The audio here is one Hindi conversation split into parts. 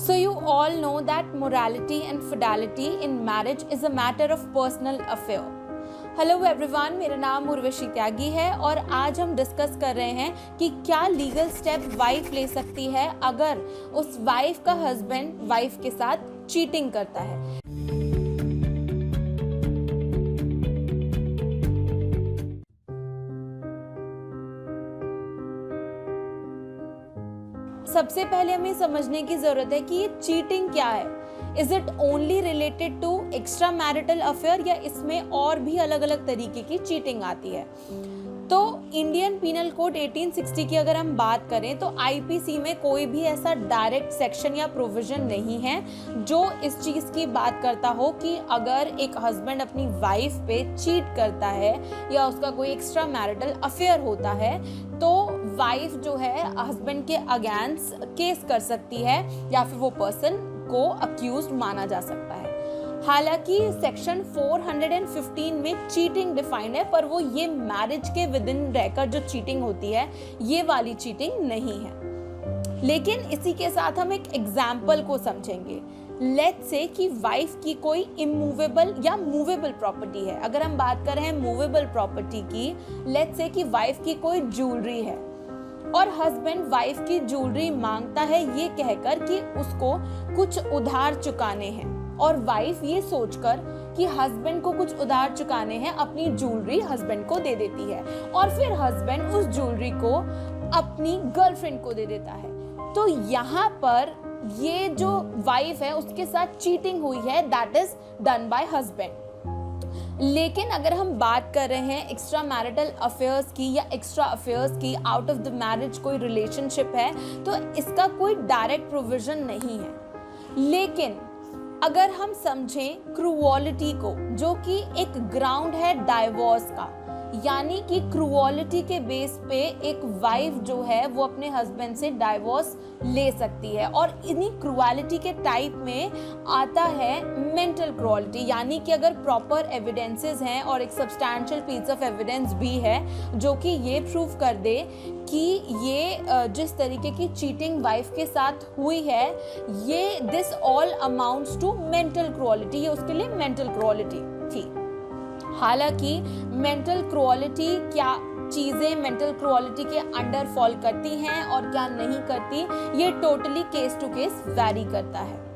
So you all know that morality and fidelity in marriage is a matter of personal affair. Hello everyone, मेरा नाम उर्वशी त्यागी है और आज हम डिस्कस कर रहे हैं कि क्या लीगल स्टेप वाइफ ले सकती है अगर उस वाइफ का हस्बैंड वाइफ के साथ चीटिंग करता है। सबसे पहले हमें समझने की जरूरत है कि ये चीटिंग क्या है। Is it only related to extra marital affair या इसमें और भी अलग अलग तरीके की चीटिंग आती है। तो इंडियन पीनल कोड 1860 की अगर हम बात करें तो आईपीसी में कोई भी ऐसा डायरेक्ट सेक्शन या प्रोविजन नहीं है जो इस चीज की बात करता हो कि अगर एक हस्बैंड अपनी वाइफ पे चीट करता है या उसका कोई एक्स्ट्रा मैरिटल अफेयर होता है तो वाइफ जो है हस्बैंड के अगेंस्ट केस कर सकती है या फिर वो पर्सन को अक्यूज्ड माना जा सकता है। हालांकि सेक्शन 415 में चीटिंग डिफाइंड है, पर वो ये मैरिज के विद इन रहकर जो चीटिंग होती है ये वाली चीटिंग नहीं है। लेकिन इसी के साथ हम एक एग्जाम्पल को समझेंगे। लेट्स से कि वाइफ की कोई इमूवेबल या मूवेबल प्रॉपर्टी है। अगर हम बात कर रहे हैं मूवेबल प्रॉपर्टी की, लेट्स से कि वाइफ की कोई ज्वेलरी है और हस्बैंड वाइफ की ज्वेलरी मांगता है ये कहकर कि उसको कुछ उधार चुकाने हैं, और वाइफ ये सोचकर कि हस्बैंड को कुछ उधार चुकाने हैं अपनी ज्वेलरी हस्बैंड को दे देती है और फिर हस्बैंड उस ज्वेलरी को अपनी गर्लफ्रेंड को दे देता है। तो यहाँ पर ये जो वाइफ है उसके साथ चीटिंग हुई है, that is done by husband. लेकिन अगर हम बात कर रहे हैं एक्स्ट्रा मैरिटल अफेयर्स की या एक्स्ट्रा अफेयर्स की, आउट ऑफ द मैरिज कोई रिलेशनशिप है, तो इसका कोई डायरेक्ट प्रोविजन नहीं है। लेकिन अगर हम समझें क्रूअलिटी को, जो कि एक ग्राउंड है डाइवोर्स का, यानी कि क्रूअलिटी के बेस पे एक वाइफ जो है वो अपने हस्बैंड से डाइवोर्स ले सकती है, और इन्हीं क्रूअलिटी के टाइप में आता है मेंटल क्रूअलिटी, यानी कि अगर प्रॉपर एविडेंसेस हैं और एक सब्सटैंशियल पीस ऑफ एविडेंस भी है जो कि ये प्रूव कर दे कि ये जिस तरीके की चीटिंग वाइफ के साथ हुई है ये this all amounts to mental cruelty, ये उसके लिए मेंटल क्रूअलिटी थी। हालांकि मेंटल क्रूअलिटी क्या चीजें मेंटल क्रूअलिटी के अंडर फॉल करती हैं और क्या नहीं करती, ये totally case to case vary करता है।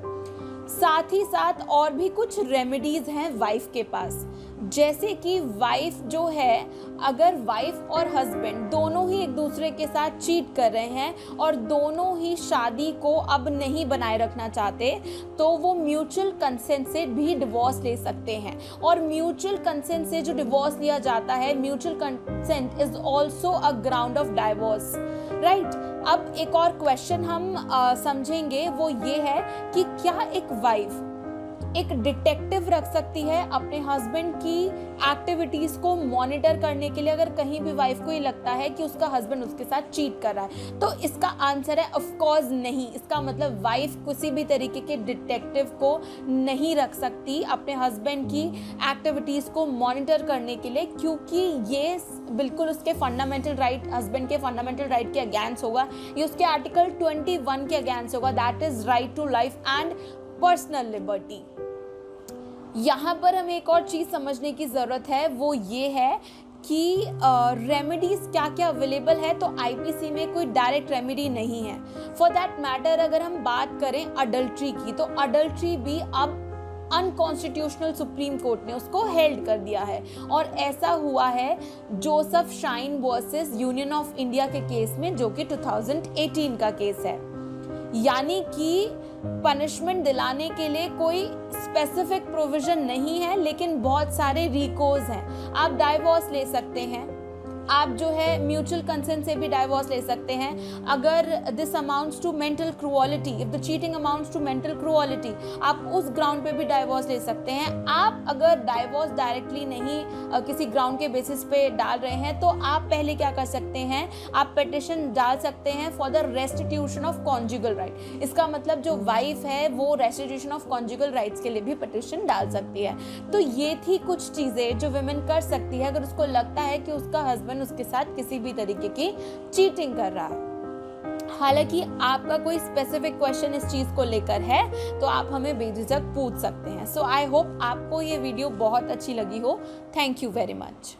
साथ ही साथ और भी कुछ रेमेडीज हैं वाइफ के पास, जैसे कि वाइफ जो है, अगर वाइफ और हस्बैंड दोनों ही एक दूसरे के साथ चीट कर रहे हैं और दोनों ही शादी को अब नहीं बनाए रखना चाहते, तो वो म्यूचुअल कंसेंट से भी डिवोर्स ले सकते हैं। और म्यूचुअल कंसेंट से जो डिवोर्स लिया जाता है, mutual consent is also a ground of divorce, right. अब एक और क्वेश्चन हम समझेंगे, वो ये है कि क्या एक वाइफ एक डिटेक्टिव रख सकती है अपने हस्बैंड की एक्टिविटीज को मॉनिटर करने के लिए, अगर कहीं भी वाइफ को ये लगता है कि उसका हस्बैंड उसके साथ चीट कर रहा है? तो इसका आंसर है ऑफ कोर्स नहीं। इसका मतलब वाइफ किसी भी तरीके के डिटेक्टिव को नहीं रख सकती अपने हस्बैंड की एक्टिविटीज को मॉनिटर करने के लिए, क्योंकि ये बिल्कुल उसके फंडामेंटल राइट, हस्बैंड के फंडामेंटल राइट के अगेंस्ट होगा, ये उसके आर्टिकल 21 के अगेंस्ट होगा, that is right to life and personal liberty. यहाँ पर हमें एक और चीज समझने की जरूरत है, वो ये है कि रेमेडीज क्या क्या अवेलेबल है। तो आईपीसी में कोई डायरेक्ट रेमेडी नहीं है। फॉर दैट मैटर अगर हम बात करें अडल्ट्री की, तो अडल्ट्री भी अब अनकॉन्स्टिट्यूशनल सुप्रीम कोर्ट ने उसको हेल्ड कर दिया है, और ऐसा हुआ है Joseph shine versus union of India के केस में, जो कि 2018 का केस है। यानी कि पनिशमेंट दिलाने के लिए कोई स्पेसिफिक प्रोविजन नहीं है, लेकिन बहुत सारे रिकोज हैं। आप डाइवोर्स ले सकते हैं, आप जो है म्यूचुअल कंसेंट से भी डाइवोर्स ले सकते हैं। अगर this amounts to mental cruelty, if the cheating amounts to mental cruelty, आप उस ग्राउंड पे भी डाइवोर्स ले सकते हैं। आप अगर डाइवोर्स डायरेक्टली नहीं किसी ग्राउंड के बेसिस पे डाल रहे हैं, तो आप पहले क्या कर सकते हैं, आप पिटिशन डाल सकते हैं for the restitution of conjugal right. इसका मतलब जो वाइफ है वो रेस्टिट्यूशन ऑफ कॉन्जुगल राइट्स के लिए भी पिटिशन डाल सकती है। तो ये थी कुछ चीजें जो विमेन कर सकती है अगर उसको लगता है कि उसका हस्बैंड उसके साथ किसी भी तरीके की चीटिंग कर रहा है। हालांकि आपका कोई स्पेसिफिक क्वेश्चन इस चीज़ को लेकर है तो आप हमें बेझिझक पूछ सकते हैं। सो आई होप आपको ये वीडियो बहुत अच्छी लगी हो। Thank you very much.